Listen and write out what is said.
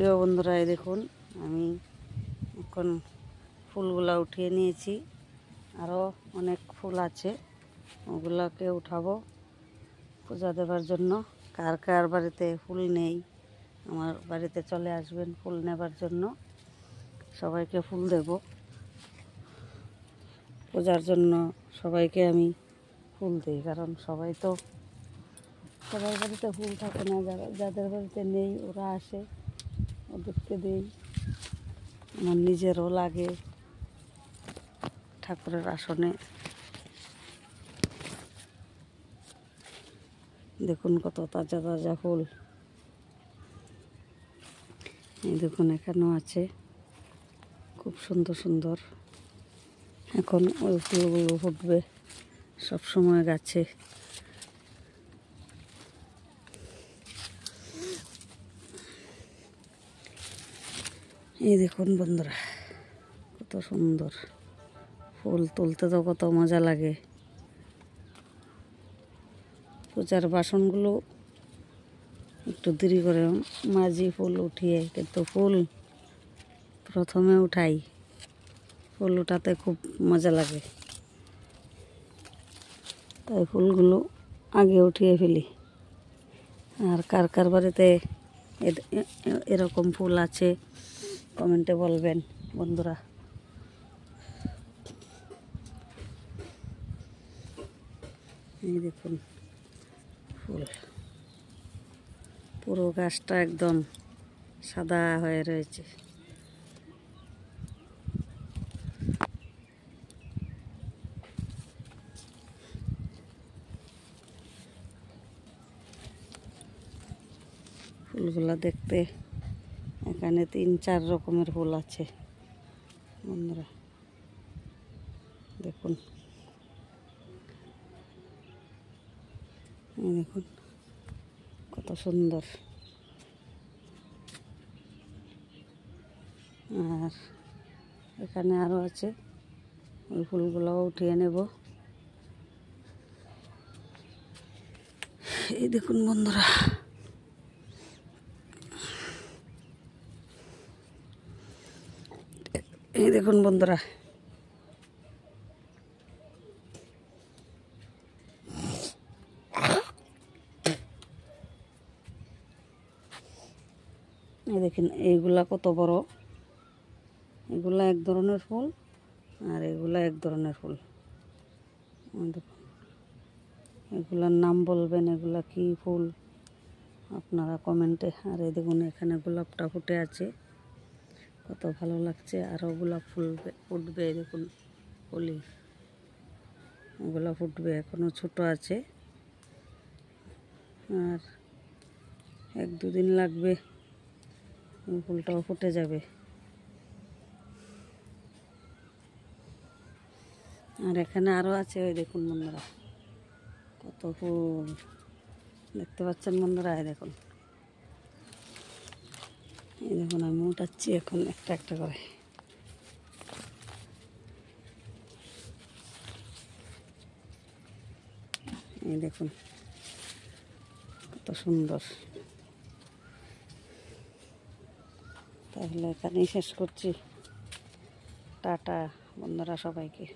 প্রিয় বন্ধুরা, এই দেখুন আমি এখন ফুলগুলা উঠিয়ে নিয়েছি। আরও অনেক ফুল আছে, ওগুলাকে উঠাবো পূজা দেবার জন্য। কার কার বাড়িতে ফুল নেই আমার বাড়িতে চলে আসবেন ফুল নেবার জন্য। সবাইকে ফুল দেব পূজার জন্য। সবাইকে আমি ফুল দিই, কারণ সবার বাড়িতে ফুল থাকে না। যাদের বাড়িতে নেই ওরা আসে, ওদেরকে দিই। আমার নিজেরও লাগে ঠাকুরের আসনে। দেখুন কত তাজা তাজা ফুল। এই দেখুন এখানেও আছে, খুব সুন্দর সুন্দর। এখন ওই ফুলগুলো ফুটবে সবসময় গাছে। এই দেখুন বন্ধুরা, কত সুন্দর ফুল। তুলতে তো কত মজা লাগে। পূজার বাসনগুলো একটু দেরি করে মাঝি ফুল উঠিয়ে, কিন্তু ফুল প্রথমে উঠাই। ফুল উঠাতে খুব মজা লাগে, তাই ফুলগুলো আগে উঠিয়ে ফেলি। আর কার কার বাড়িতে এরকম ফুল আছে কমেন্টে বলবেন বন্ধুরা। এই দেখুন ফুল, পুরো গাছটা একদম সাদা হয়ে রয়েছে। ফুলগুলা দেখতে এখানে 3-4 রকমের ফুল আছে বন্ধুরা। দেখুন, এই দেখুন কত সুন্দর। আর এখানে আরও আছে, ওই ফুলগুলোও উঠিয়ে নেব। এই দেখুন বন্ধুরা, এই দেখুন বন্ধুরা, এই দেখেন এইগুলা কত বড়। এগুলা এক ধরনের ফুল আর এগুলা এক ধরনের ফুল। দেখুন, এগুলার নাম বলবেন, এগুলা কি ফুল আপনারা কমেন্টে। আর এই দেখুন এখানে গোলাপটা ফুটে আছে, কত ভালো লাগছে। আরও গোলাপ ফুটবে। দেখুন কলি, ওগুলো ফুটবে, এখনো ছোট আছে। আর 1-2 দিন লাগবে, ফুলটাও ফুটে যাবে। আর এখানে আরও আছে, ওই দেখুন বন্ধুরা কত ফুল দেখতে পাচ্ছেন বন্ধুরা। এই দেখুন, এই দেখুন আমি উঠাচ্ছি এখন একটা একটা করে। এই দেখুন কত সুন্দর। তাহলে এখানেই শেষ করছি। টাটা বন্ধুরা সবাইকে।